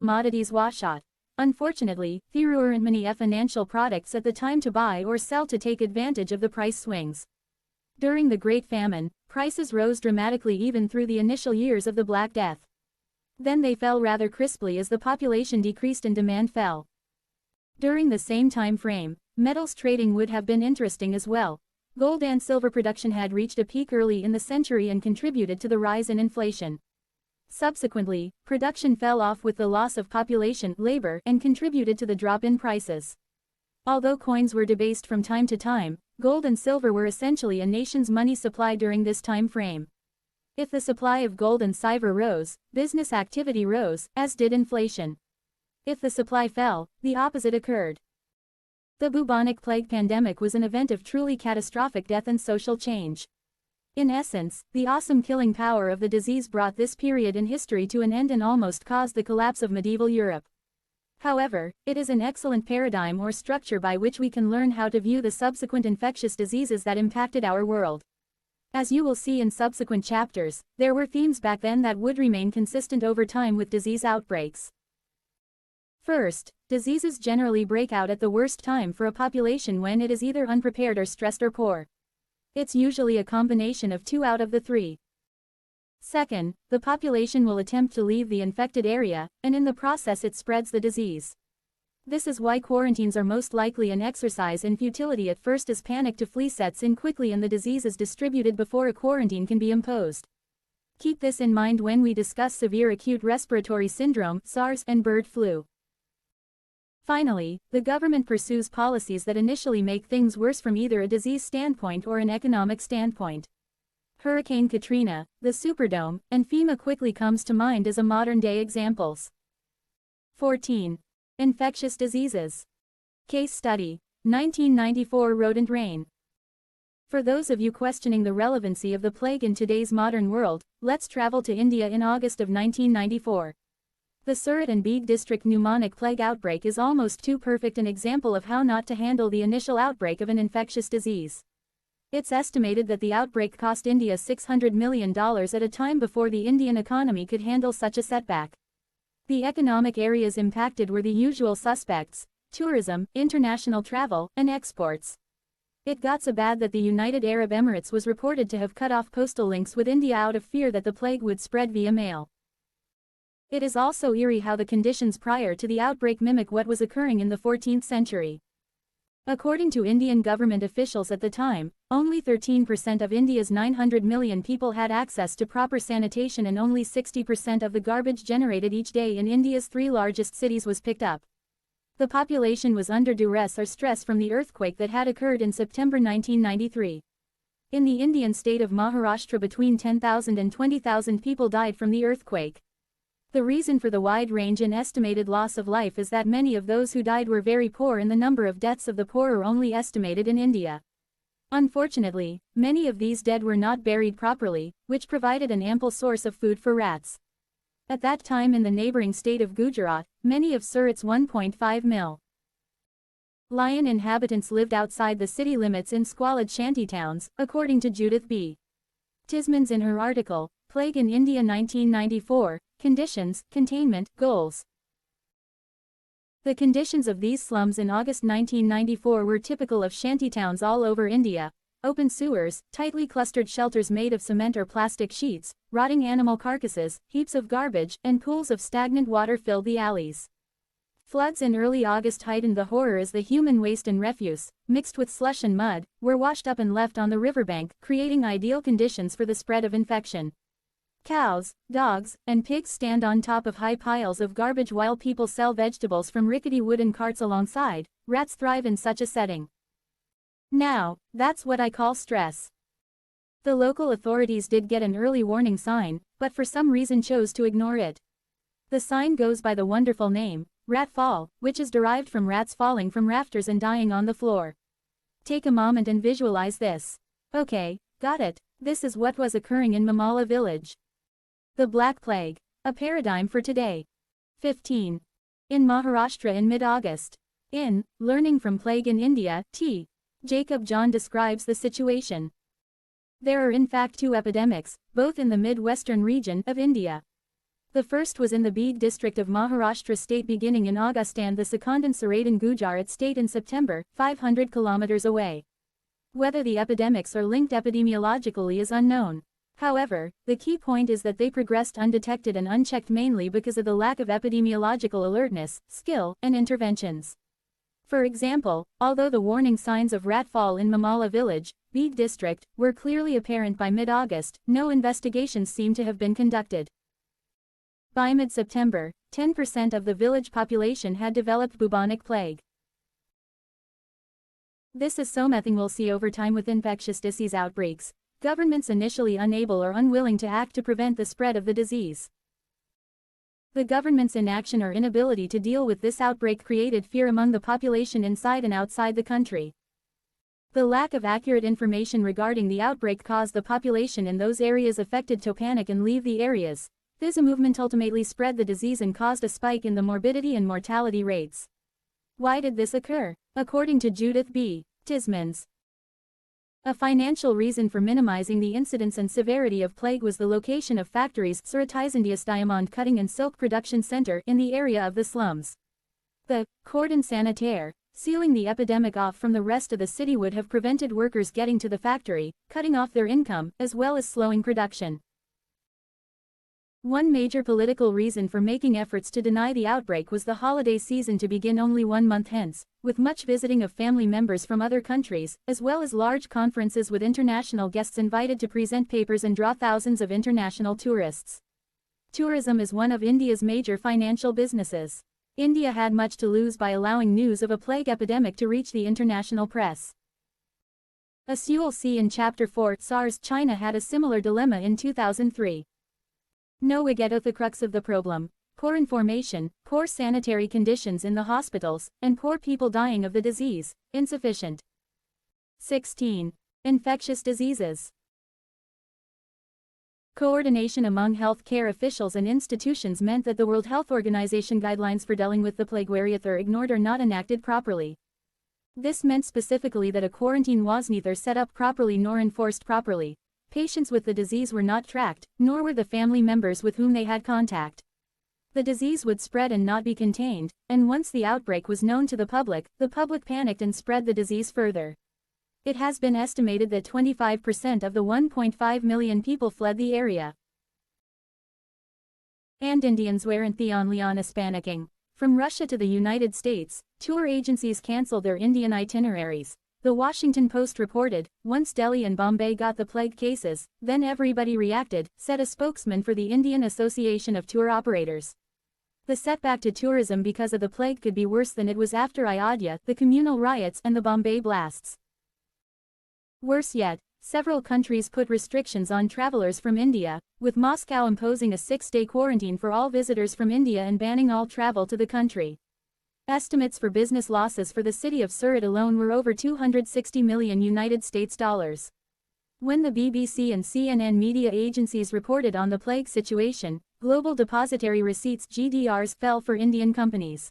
Commodities washout. Unfortunately, there weren't many financial products at the time to buy or sell to take advantage of the price swings. During the Great Famine, prices rose dramatically even through the initial years of the Black Death. Then they fell rather crisply as the population decreased and demand fell. During the same time frame, metals trading would have been interesting as well. Gold and silver production had reached a peak early in the century and contributed to the rise in inflation. Subsequently, production fell off with the loss of population, labor, and contributed to the drop in prices. Although coins were debased from time to time, gold and silver were essentially a nation's money supply during this time frame. If the supply of gold and silver rose, business activity rose, as did inflation. If the supply fell, the opposite occurred. The bubonic plague pandemic was an event of truly catastrophic death and social change. In essence, the awesome killing power of the disease brought this period in history to an end and almost caused the collapse of medieval Europe. However, it is an excellent paradigm or structure by which we can learn how to view the subsequent infectious diseases that impacted our world. As you will see in subsequent chapters, there were themes back then that would remain consistent over time with disease outbreaks. First, diseases generally break out at the worst time for a population when it is either unprepared or stressed or poor. It's usually a combination of 2 out of the 3. Second, the population will attempt to leave the infected area, and in the process it spreads the disease. This is why quarantines are most likely an exercise in futility at first, as panic to flee sets in quickly and the disease is distributed before a quarantine can be imposed. Keep this in mind when we discuss severe acute respiratory syndrome, SARS, and bird flu. Finally, the government pursues policies that initially make things worse from either a disease standpoint or an economic standpoint. Hurricane Katrina, the Superdome, and FEMA quickly comes to mind as a modern-day examples. 14. Infectious diseases. Case study: 1994 rodent reign. For those of you questioning the relevancy of the plague in today's modern world, let's travel to India in August of 1994. The Surat and Beed district pneumonic plague outbreak is almost too perfect an example of how not to handle the initial outbreak of an infectious disease. It's estimated that the outbreak cost India $600 million at a time before the Indian economy could handle such a setback. The economic areas impacted were the usual suspects: tourism, international travel, and exports. It got so bad that the United Arab Emirates was reported to have cut off postal links with India out of fear that the plague would spread via mail. It is also eerie how the conditions prior to the outbreak mimic what was occurring in the 14th century. According to Indian government officials at the time, only 13% of India's 900 million people had access to proper sanitation, and only 60% of the garbage generated each day in India's 3 largest cities was picked up. The population was under duress or stress from the earthquake that had occurred in September 1993. In the Indian state of Maharashtra, between 10,000 and 20,000 people died from the earthquake. The reason for the wide range in estimated loss of life is that many of those who died were very poor, and the number of deaths of the poor are only estimated in India. Unfortunately, many of these dead were not buried properly, which provided an ample source of food for rats. At that time in the neighboring state of Gujarat, many of Surat's 1.5 million inhabitants lived outside the city limits in squalid shantytowns, according to Judith B. Tismans in her article, Plague in India 1994, Conditions, Containment, Goals. The conditions of these slums in August 1994 were typical of shantytowns all over India: open sewers, tightly clustered shelters made of cement or plastic sheets, rotting animal carcasses, heaps of garbage, and pools of stagnant water filled the alleys. Floods in early August heightened the horror as the human waste and refuse, mixed with slush and mud, were washed up and left on the riverbank, creating ideal conditions for the spread of infection. Cows, dogs, and pigs stand on top of high piles of garbage while people sell vegetables from rickety wooden carts alongside. Rats thrive in such a setting. Now, that's what I call stress. The local authorities did get an early warning sign, but for some reason chose to ignore it. The sign goes by the wonderful name, rat fall, which is derived from rats falling from rafters and dying on the floor. Take a moment and visualize this. Okay, got it. This is what was occurring in Mamala village. The Black Plague, a paradigm for today. 15. In Maharashtra in mid-August. In Learning from Plague in India, T. Jacob John describes the situation. There are in fact 2 epidemics, both in the mid-western region of India. The first was in the Beed district of Maharashtra state beginning in August and the second in Surat in Gujarat state in September, 500 kilometers away. Whether the epidemics are linked epidemiologically is unknown. However, the key point is that they progressed undetected and unchecked mainly because of the lack of epidemiological alertness, skill, and interventions. For example, although the warning signs of rat fall in Mamala village, Beed district, were clearly apparent by mid-August, no investigations seem to have been conducted. By mid-September, 10% of the village population had developed bubonic plague. This is something we'll see over time with infectious disease outbreaks. Governments initially unable or unwilling to act to prevent the spread of the disease. The government's inaction or inability to deal with this outbreak created fear among the population inside and outside the country. The lack of accurate information regarding the outbreak caused the population in those areas affected to panic and leave the areas. This movement ultimately spread the disease and caused a spike in the morbidity and mortality rates. Why did this occur? According to Judith B. Tismans, a financial reason for minimizing the incidence and severity of plague was the location of factories Surat's India's diamond cutting and silk production center in the area of the slums. The cordon sanitaire, sealing the epidemic off from the rest of the city would have prevented workers getting to the factory, cutting off their income, as well as slowing production. One major political reason for making efforts to deny the outbreak was the holiday season to begin only 1 month hence, with much visiting of family members from other countries, as well as large conferences with international guests invited to present papers and draw thousands of international tourists. Tourism is one of India's major financial businesses. India had much to lose by allowing news of a plague epidemic to reach the international press. As you'll see in Chapter 4, SARS China had a similar dilemma in 2003. No we get at the crux of the problem: poor information, poor sanitary conditions in the hospitals, and poor people dying of the disease, insufficient. 16. Infectious diseases. Coordination among health care officials and institutions meant that the World Health Organization guidelines for dealing with the plague were either ignored or not enacted properly. This meant specifically that a quarantine was neither set up properly nor enforced properly. Patients with the disease were not tracked, nor were the family members with whom they had contact. The disease would spread and not be contained, and once the outbreak was known to the public panicked and spread the disease further. It has been estimated that 25% of the 1.5 million people fled the area. And Indians weren't the only ones panicking. From Russia to the United States, tour agencies canceled their Indian itineraries. The Washington Post reported, once Delhi and Bombay got the plague cases, then everybody reacted, said a spokesman for the Indian Association of Tour Operators. The setback to tourism because of the plague could be worse than it was after Ayodhya, the communal riots, and the Bombay blasts. Worse yet, several countries put restrictions on travelers from India, with Moscow imposing a 6-day quarantine for all visitors from India and banning all travel to the country. Estimates for business losses for the city of Surat alone were over $260 million United States dollars. When the BBC and CNN media agencies reported on the plague situation, global depository receipts (GDRs) fell for Indian companies.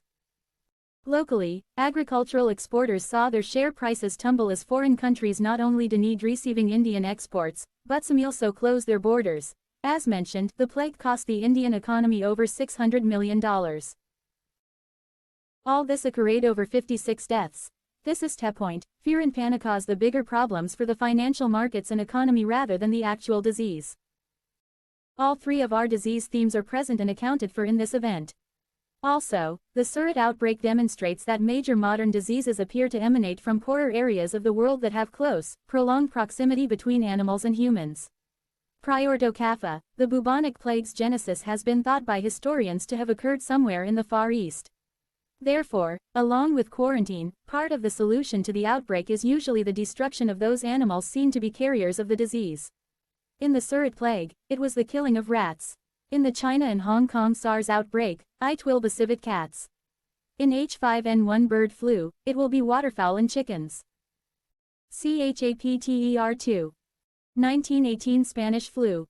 Locally, agricultural exporters saw their share prices tumble as foreign countries not only denied receiving Indian exports, but some also closed their borders. As mentioned, the plague cost the Indian economy over $600 million. All this occurred over 56 deaths. This is the point: fear and panic caused the bigger problems for the financial markets and economy rather than the actual disease. All three of our disease themes are present and accounted for in this event. Also, the Surat outbreak demonstrates that major modern diseases appear to emanate from poorer areas of the world that have close, prolonged proximity between animals and humans. Prior to Kapha, the bubonic plague's genesis has been thought by historians to have occurred somewhere in the Far East. Therefore, along with quarantine, part of the solution to the outbreak is usually the destruction of those animals seen to be carriers of the disease. In the Surat plague, it was the killing of rats. In the China and Hong Kong SARS outbreak, it will be civet cats. In H5N1 bird flu, it will be waterfowl and chickens. CHAPTER2. 1918 Spanish flu.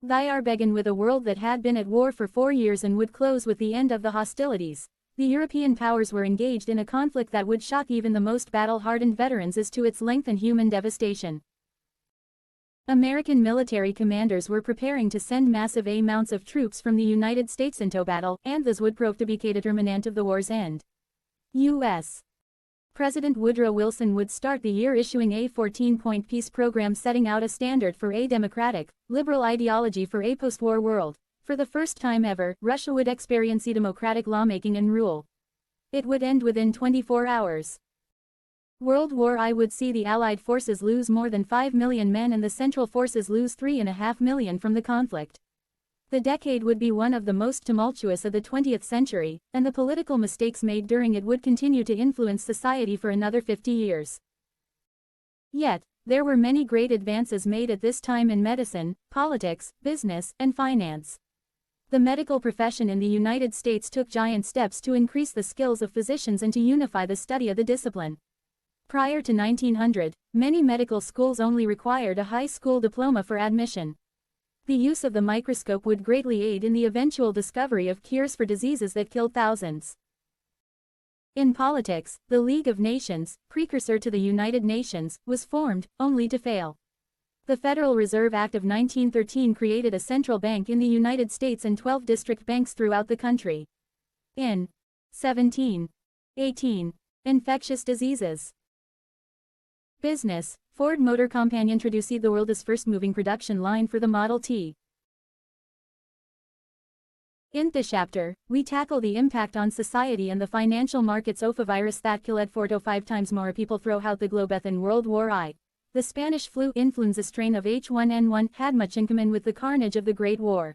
They are begun with a world that had been at war for 4 years and would close with the end of the hostilities. The European powers were engaged in a conflict that would shock even the most battle-hardened veterans as to its length and human devastation. American military commanders were preparing to send massive amounts of troops from the United States into battle, and this would prove to be a determinant of the war's end. U.S. President Woodrow Wilson would start the year issuing a 14-point peace program setting out a standard for a democratic, liberal ideology for a post-war world. For the first time ever, Russia would experience democratic lawmaking and rule. It would end within 24 hours. World War I would see the Allied forces lose more than 5 million men and the Central Forces lose 3.5 million from the conflict. The decade would be one of the most tumultuous of the 20th century, and the political mistakes made during it would continue to influence society for another 50 years. Yet, there were many great advances made at this time in medicine, politics, business, and finance. The medical profession in the United States took giant steps to increase the skills of physicians and to unify the study of the discipline. Prior to 1900, many medical schools only required a high school diploma for admission. The use of the microscope would greatly aid in the eventual discovery of cures for diseases that killed thousands. In politics, the League of Nations, precursor to the United Nations, was formed, only to fail. The Federal Reserve Act of 1913 created a central bank in the United States and 12 district banks throughout the country. In 1718, infectious diseases. Business, Ford Motor Company introduced the world's first moving production line for the Model T. In this chapter, we tackle the impact on society and the financial markets of a virus that killed 4 to 5 times more people throughout the globe in World War I. The Spanish flu influenza strain of H1N1 had much in common with the carnage of the Great War.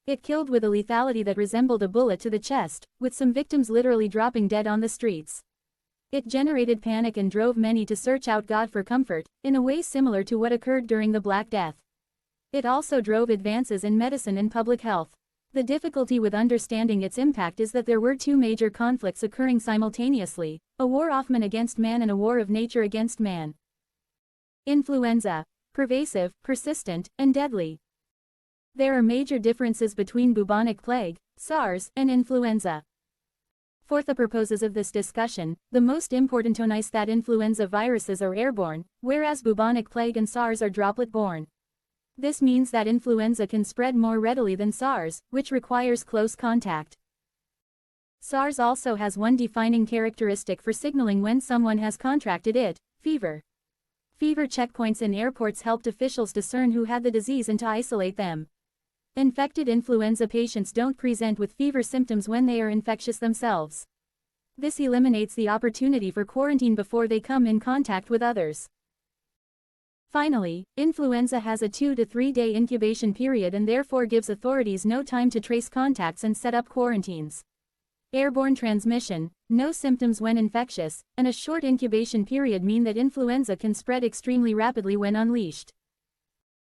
It killed with a lethality that resembled a bullet to the chest, with some victims literally dropping dead on the streets. It generated panic and drove many to search out God for comfort, in a way similar to what occurred during the Black Death. It also drove advances in medicine and public health. The difficulty with understanding its impact is that there were two major conflicts occurring simultaneously, a war of man against man and a war of nature against man. Influenza. Pervasive, persistent, and deadly. There are major differences between bubonic plague, SARS, and influenza. For the purposes of this discussion, the most important is that influenza viruses are airborne, whereas bubonic plague and SARS are droplet-borne. This means that influenza can spread more readily than SARS, which requires close contact. SARS also has one defining characteristic for signaling when someone has contracted it: fever. Fever checkpoints in airports helped officials discern who had the disease and to isolate them. Infected influenza patients don't present with fever symptoms when they are infectious themselves. This eliminates the opportunity for quarantine before they come in contact with others. Finally, influenza has a 2 to 3 day incubation period and therefore gives authorities no time to trace contacts and set up quarantines. Airborne transmission, no symptoms when infectious, and a short incubation period mean that influenza can spread extremely rapidly when unleashed.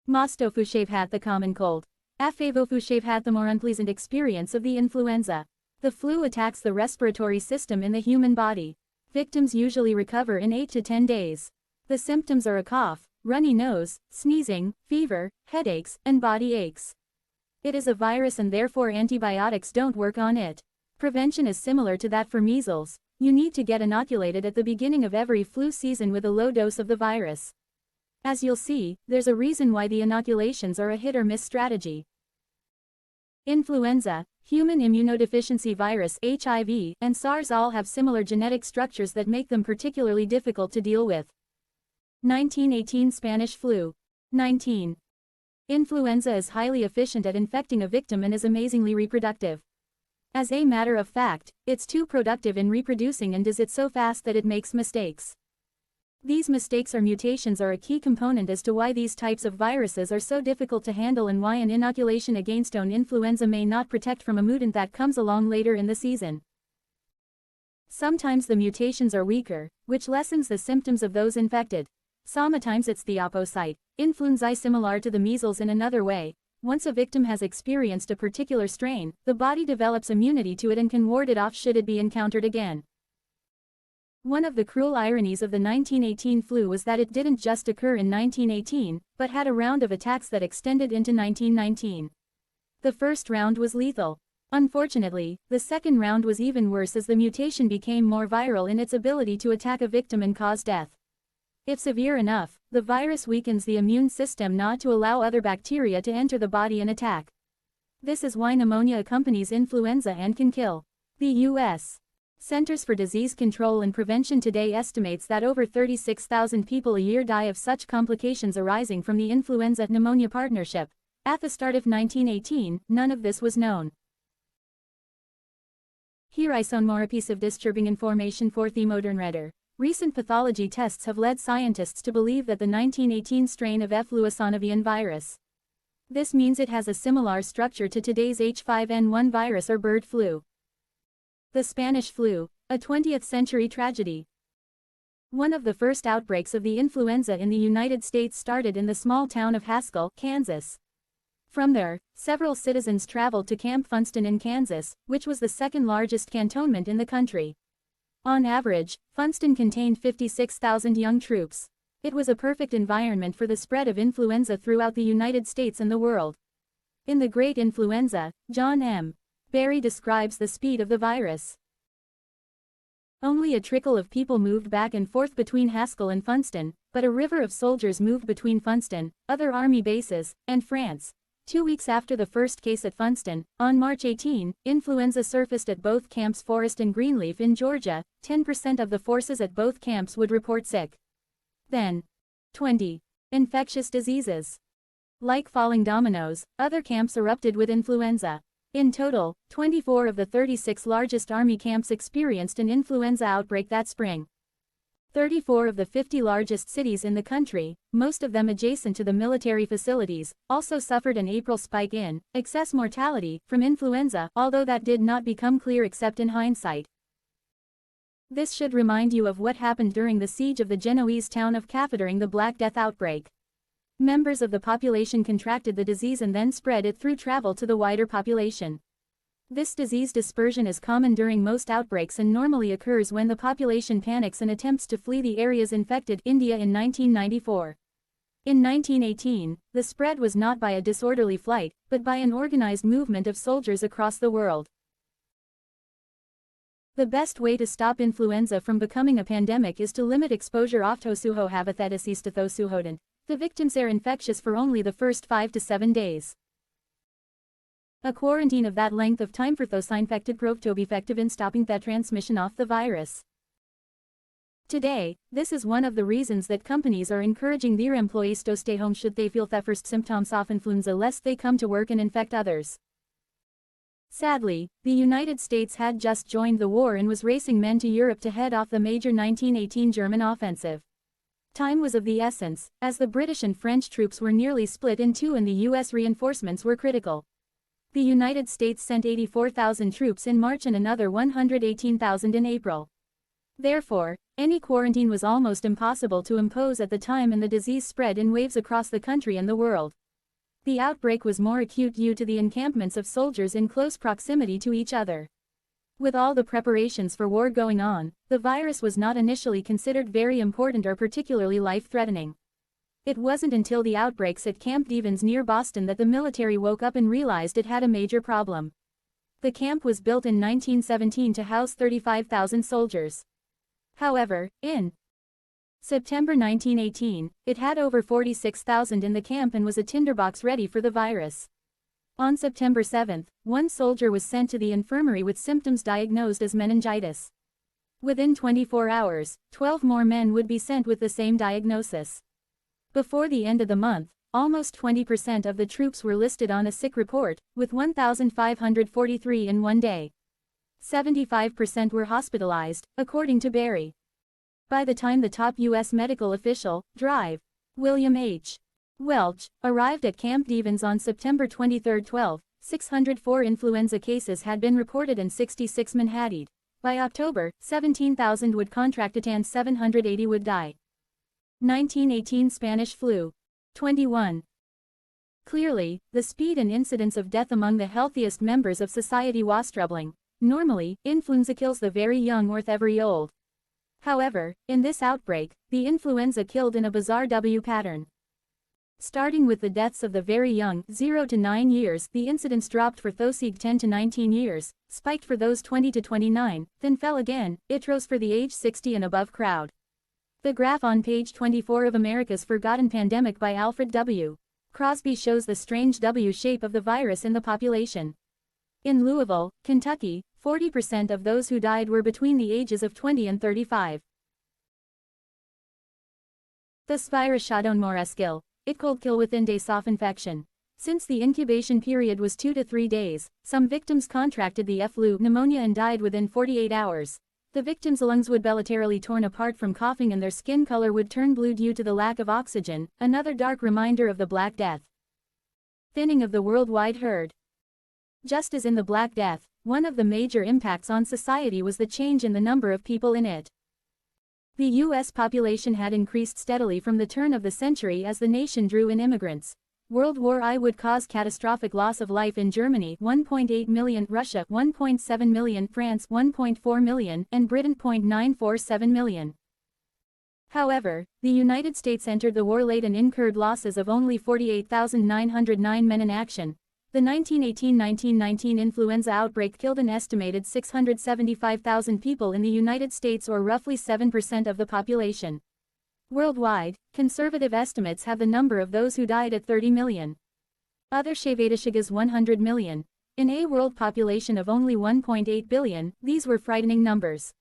Mostofushev had the common cold. Afavofushev had the more unpleasant experience of the influenza. The flu attacks the respiratory system in the human body. Victims usually recover in 8 to 10 days. The symptoms are a cough, runny nose, sneezing, fever, headaches, and body aches. It is a virus and therefore antibiotics don't work on it. Prevention is similar to that for measles. You need to get inoculated at the beginning of every flu season with a low dose of the virus. As you'll see, there's a reason why the inoculations are a hit-or-miss strategy. Influenza, human immunodeficiency virus (HIV), and SARS all have similar genetic structures that make them particularly difficult to deal with. 1918 Spanish flu. 19. Influenza is highly efficient at infecting a victim and is amazingly reproductive. As a matter of fact, it's too productive in reproducing and does it so fast that it makes mistakes. These mistakes or mutations are a key component as to why these types of viruses are so difficult to handle and why an inoculation against influenza may not protect from a mutant that comes along later in the season. Sometimes the mutations are weaker, which lessens the symptoms of those infected. Sometimes it's the opposite. Influenza is similar to the measles in another way. Once a victim has experienced a particular strain, the body develops immunity to it and can ward it off should it be encountered again. One of the cruel ironies of the 1918 flu was that it didn't just occur in 1918, but had a round of attacks that extended into 1919. The first round was lethal. Unfortunately, the second round was even worse as the mutation became more viral in its ability to attack a victim and cause death. If severe enough, the virus weakens the immune system not to allow other bacteria to enter the body and attack. This is why pneumonia accompanies influenza and can kill. The U.S. Centers for Disease Control and Prevention today estimates that over 36,000 people a year die of such complications arising from the influenza-pneumonia partnership. At the start of 1918, none of this was known. Here is some more piece of disturbing information for the modern reader. Recent pathology tests have led scientists to believe that the 1918 strain of F. avian virus. This means it has a similar structure to today's H5N1 virus or bird flu. The Spanish flu, a 20th century tragedy. One of the first outbreaks of the influenza in the United States started in the small town of Haskell, Kansas. From there, several citizens traveled to Camp Funston in Kansas, which was the second largest cantonment in the country. On average, Funston contained 56,000 young troops. It was a perfect environment for the spread of influenza throughout the United States and the world. In The Great Influenza, John M. Barry describes the speed of the virus. Only a trickle of people moved back and forth between Haskell and Funston, but a river of soldiers moved between Funston, other army bases, and France. 2 weeks after the first case at Funston, on March 18, influenza surfaced at both camps Forest and Greenleaf in Georgia. 10% of the forces at both camps would report sick. Then, 20. Infectious diseases. Like falling dominoes, other camps erupted with influenza. In total, 24 of the 36 largest army camps experienced an influenza outbreak that spring. 34 of the 50 largest cities in the country, most of them adjacent to the military facilities, also suffered an April spike in excess mortality from influenza, although that did not become clear except in hindsight. This should remind you of what happened during the siege of the Genoese town of Caffa during the Black Death outbreak. Members of the population contracted the disease and then spread it through travel to the wider population. This disease dispersion is common during most outbreaks and normally occurs when the population panics and attempts to flee the areas infected. India in 1994. In 1918, the spread was not by a disorderly flight, but by an organized movement of soldiers across the world. The best way to stop influenza from becoming a pandemic is to limit exposure. The victims are infectious for only the first 5 to 7 days. A quarantine of that length of time for those infected proved to be effective in stopping the transmission of the virus. Today, this is one of the reasons that companies are encouraging their employees to stay home should they feel the first symptoms of influenza lest they come to work and infect others. Sadly, the United States had just joined the war and was racing men to Europe to head off the major 1918 German offensive. Time was of the essence, as the British and French troops were nearly split in two and the U.S. reinforcements were critical. The United States sent 84,000 troops in March and another 118,000 in April. Therefore, any quarantine was almost impossible to impose at the time and the disease spread in waves across the country and the world. The outbreak was more acute due to the encampments of soldiers in close proximity to each other. With all the preparations for war going on, the virus was not initially considered very important or particularly life-threatening. It wasn't until the outbreaks at Camp Devens near Boston that the military woke up and realized it had a major problem. The camp was built in 1917 to house 35,000 soldiers. However, in September 1918, it had over 46,000 in the camp and was a tinderbox ready for the virus. On September 7, one soldier was sent to the infirmary with symptoms diagnosed as meningitis. Within 24 hours, 12 more men would be sent with the same diagnosis. Before the end of the month, almost 20% of the troops were listed on a sick report, with 1,543 in one day. 75% were hospitalized, according to Barry. By the time the top U.S. medical official, Drive, William H. Welch, arrived at Camp Devens on September 23, 604 influenza cases had been reported and 66 men had died. By October, 17,000 would contract it and 780 would die. 1918 Spanish flu. 21. Clearly, the speed and incidence of death among the healthiest members of society was troubling. Normally, influenza kills the very young or the very old. However, in this outbreak, the influenza killed in a bizarre W pattern. Starting with the deaths of the very young, 0 to 9 years, the incidence dropped for those 10 to 19 years, spiked for those 20 to 29, then fell again. It rose for the age 60 and above crowd. The graph on page 24 of America's Forgotten Pandemic by Alfred W. Crosby shows the strange W shape of the virus in the population. In Louisville, Kentucky, 40% of those who died were between the ages of 20 and 35. This virus shadowed Moreskil, it could kill within days of infection. Since the incubation period was 2 to 3 days, some victims contracted the flu pneumonia and died within 48 hours. The victims' lungs would bilaterally torn apart from coughing and their skin color would turn blue due to the lack of oxygen, another dark reminder of the Black Death. Thinning of the worldwide herd. Just as in the Black Death, one of the major impacts on society was the change in the number of people in it. The U.S. population had increased steadily from the turn of the century as the nation drew in immigrants. World War I would cause catastrophic loss of life in Germany 1.8 million, Russia 1.7 million, France 1.4 million, and Britain 0.947 million. However, the United States entered the war late and incurred losses of only 48,909 men in action. The 1918-1919 influenza outbreak killed an estimated 675,000 people in the United States, or roughly 7% of the population. Worldwide, conservative estimates have the number of those who died at 30 million. Other Shevadishigas 100 million. In a world population of only 1.8 billion, these were frightening numbers.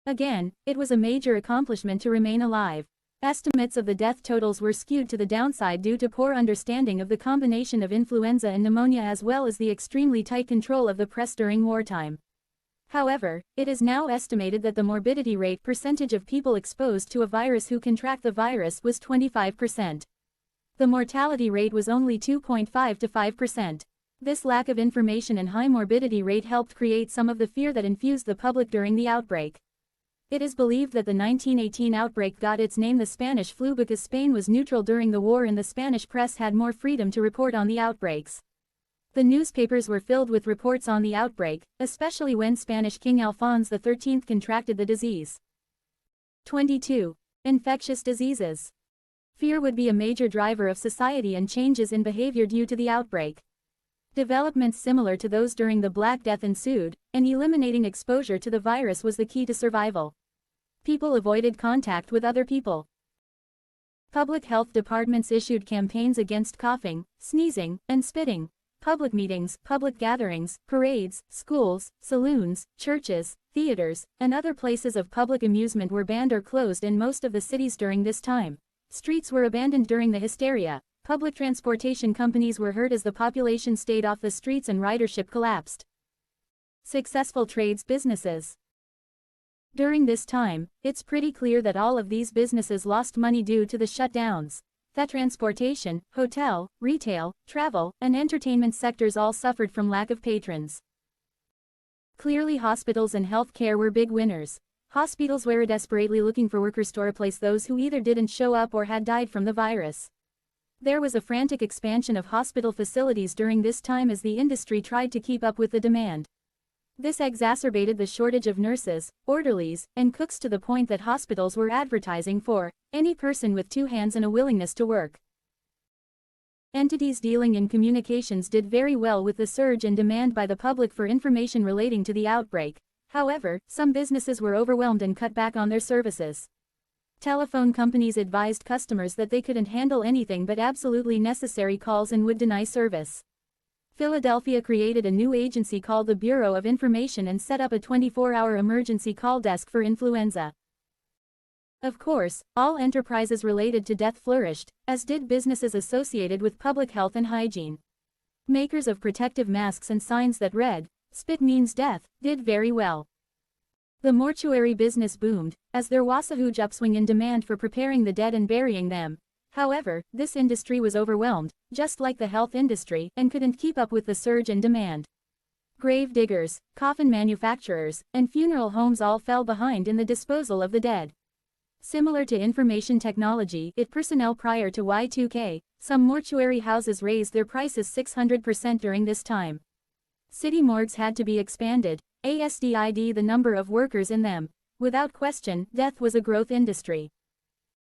Again, it was a major accomplishment to remain alive. Estimates of the death totals were skewed to the downside due to poor understanding of the combination of influenza and pneumonia as well as the extremely tight control of the press during wartime. However, it is now estimated that the morbidity rate percentage of people exposed to a virus who contract the virus was 25%. The mortality rate was only 2.5 to 5%. This lack of information and high morbidity rate helped create some of the fear that infused the public during the outbreak. It is believed that the 1918 outbreak got its name the Spanish flu because Spain was neutral during the war and the Spanish press had more freedom to report on the outbreaks. The newspapers were filled with reports on the outbreak, especially when Spanish King Alphonse XIII contracted the disease. 22. Infectious diseases. Fear would be a major driver of society and changes in behavior due to the outbreak. Developments similar to those during the Black Death ensued, and eliminating exposure to the virus was the key to survival. People avoided contact with other people. Public health departments issued campaigns against coughing, sneezing, and spitting. Public meetings, public gatherings, parades, schools, saloons, churches, theaters, and other places of public amusement were banned or closed in most of the cities during this time. Streets were abandoned during the hysteria. Public transportation companies were hurt as the population stayed off the streets and ridership collapsed. Successful trades businesses. During this time, it's pretty clear that all of these businesses lost money due to the shutdowns. That transportation, hotel, retail, travel, and entertainment sectors all suffered from lack of patrons. Clearly hospitals and health care were big winners. Hospitals were desperately looking for workers to replace those who either didn't show up or had died from the virus. There was a frantic expansion of hospital facilities during this time as the industry tried to keep up with the demand. This exacerbated the shortage of nurses, orderlies, and cooks to the point that hospitals were advertising for any person with 2 hands and a willingness to work. Entities dealing in communications did very well with the surge in demand by the public for information relating to the outbreak. However, some businesses were overwhelmed and cut back on their services. Telephone companies advised customers that they couldn't handle anything but absolutely necessary calls and would deny service. Philadelphia created a new agency called the Bureau of Information and set up a 24-hour emergency call desk for influenza. Of course, all enterprises related to death flourished, as did businesses associated with public health and hygiene. Makers of protective masks and signs that read, "Spit means death," did very well. The mortuary business boomed, as there was a huge upswing in demand for preparing the dead and burying them. However, this industry was overwhelmed, just like the health industry, and couldn't keep up with the surge in demand. Grave diggers, coffin manufacturers, and funeral homes all fell behind in the disposal of the dead. Similar to information technology, personnel prior to Y2K, some mortuary houses raised their prices 600% during this time. City morgues had to be expanded, ASDID the number of workers in them. Without question, death was a growth industry.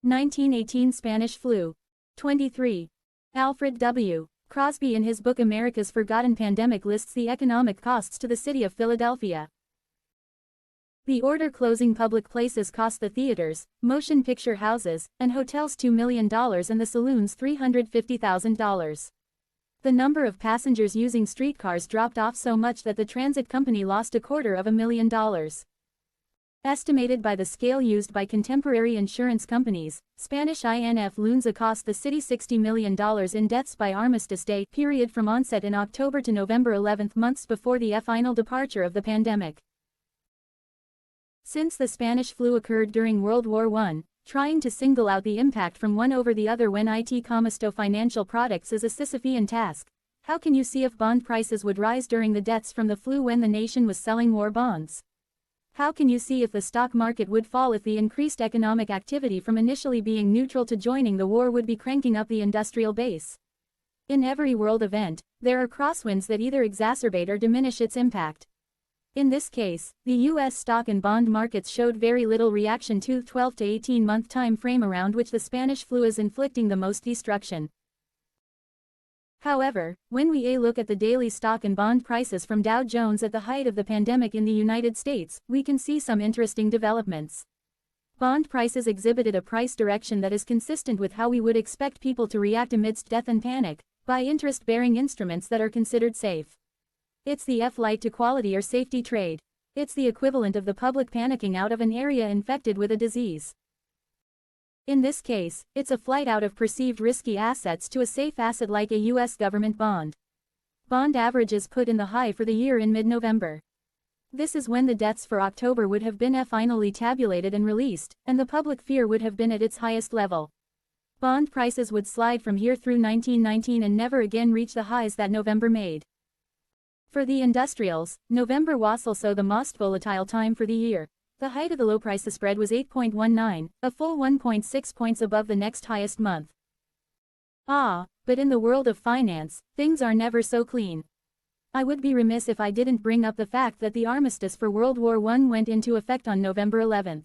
1918 Spanish flu. 23. Alfred W. Crosby in his book America's Forgotten Pandemic lists the economic costs to the city of Philadelphia. The order closing public places cost the theaters, motion picture houses, and hotels $2 million and the saloons $350,000. The number of passengers using streetcars dropped off so much that the transit company lost $250,000. Estimated by the scale used by contemporary insurance companies, Spanish influenza cost the city $60 million in deaths by Armistice Day period from onset in October to November 11, months before the final departure of the pandemic. Since the Spanish flu occurred during World War I, trying to single out the impact from one over the other when it comes to financial products is a Sisyphean task. How can you see if bond prices would rise during the deaths from the flu when the nation was selling war bonds? How can you see if the stock market would fall if the increased economic activity from initially being neutral to joining the war would be cranking up the industrial base? In every world event, there are crosswinds that either exacerbate or diminish its impact. In this case, the U.S. stock and bond markets showed very little reaction to 12 to 18-month time frame around which the Spanish flu is inflicting the most destruction. However, when we look at the daily stock and bond prices from Dow Jones at the height of the pandemic in the United States, we can see some interesting developments. Bond prices exhibited a price direction that is consistent with how we would expect people to react amidst death and panic, buy interest-bearing instruments that are considered safe. It's the flight to quality or safety trade. It's the equivalent of the public panicking out of an area infected with a disease. In this case, it's a flight out of perceived risky assets to a safe asset like a U.S. government bond. Bond averages put in the high for the year in mid-November. This is when the deaths for October would have been finally tabulated and released, and the public fear would have been at its highest level. Bond prices would slide from here through 1919 and never again reach the highs that November made. For the industrials, November was also the most volatile time for the year. The height of the low price spread was 8.19, a full 1.6 points above the next highest month. But in the world of finance, things are never so clean. I would be remiss if I didn't bring up the fact that the armistice for World War I went into effect on November 11.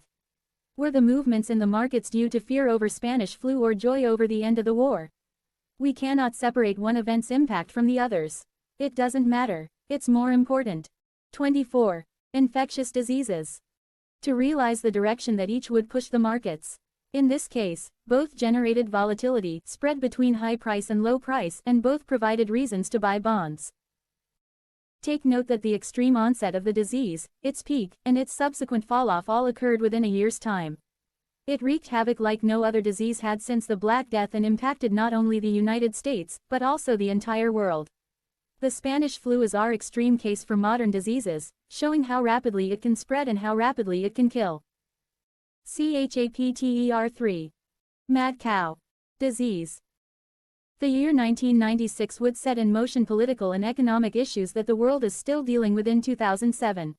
Were the movements in the markets due to fear over Spanish flu or joy over the end of the war? We cannot separate one event's impact from the others. It doesn't matter, it's more important. 24. Infectious diseases. To realize the direction that each would push the markets. In this case, both generated volatility spread between high price and low price, and both provided reasons to buy bonds. Take note that the extreme onset of the disease, its peak, and its subsequent fall-off all occurred within a year's time. It wreaked havoc like no other disease had since the Black Death and impacted not only the United States, but also the entire world. The Spanish flu is our extreme case for modern diseases, showing how rapidly it can spread and how rapidly it can kill. Chapter 3. Mad Cow Disease. The year 1996 would set in motion political and economic issues that the world is still dealing with in 2007.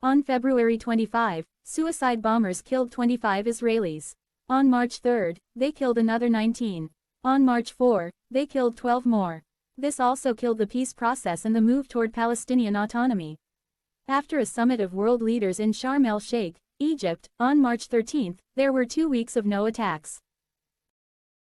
On February 25, suicide bombers killed 25 Israelis. On March 3, they killed another 19. On March 4, they killed 12 more. This also killed the peace process and the move toward Palestinian autonomy. After a summit of world leaders in Sharm el-Sheikh, Egypt, on March 13, there were 2 weeks of no attacks.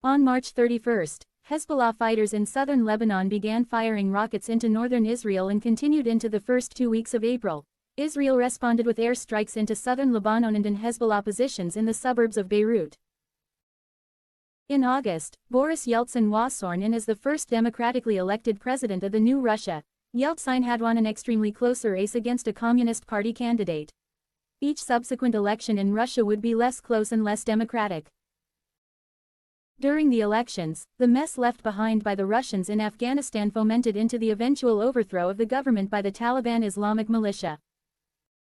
On March 31, Hezbollah fighters in southern Lebanon began firing rockets into northern Israel and continued into the first 2 weeks of April. Israel responded with airstrikes into southern Lebanon and in Hezbollah positions in the suburbs of Beirut. In August, Boris Yeltsin was sworn in as the first democratically elected president of the new Russia. Yeltsin had won an extremely closer race against a Communist Party candidate. Each subsequent election in Russia would be less close and less democratic. During the elections, the mess left behind by the Russians in Afghanistan fomented into the eventual overthrow of the government by the Taliban Islamic militia.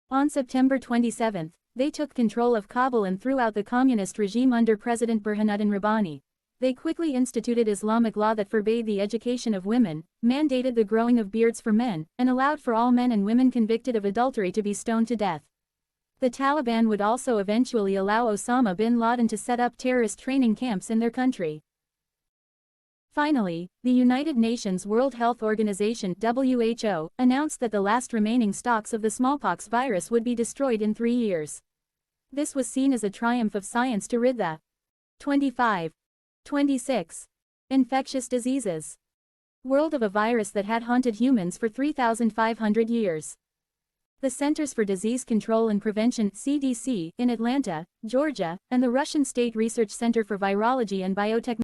On September 27, they took control of Kabul and threw out the communist regime under President Burhanuddin Rabbani. They quickly instituted Islamic law that forbade the education of women, mandated the growing of beards for men, and allowed for all men and women convicted of adultery to be stoned to death. The Taliban would also eventually allow Osama bin Laden to set up terrorist training camps in their country. Finally, the United Nations World Health Organization (WHO) announced that the last remaining stocks of the smallpox virus would be destroyed in 3 years. This was seen as a triumph of science to rid the 26 infectious diseases world of a virus that had haunted humans for 3,500 years. the Centers for Disease Control and Prevention (CDC) in Atlanta, Georgia, and the Russian State Research Center for Virology and Biotechnology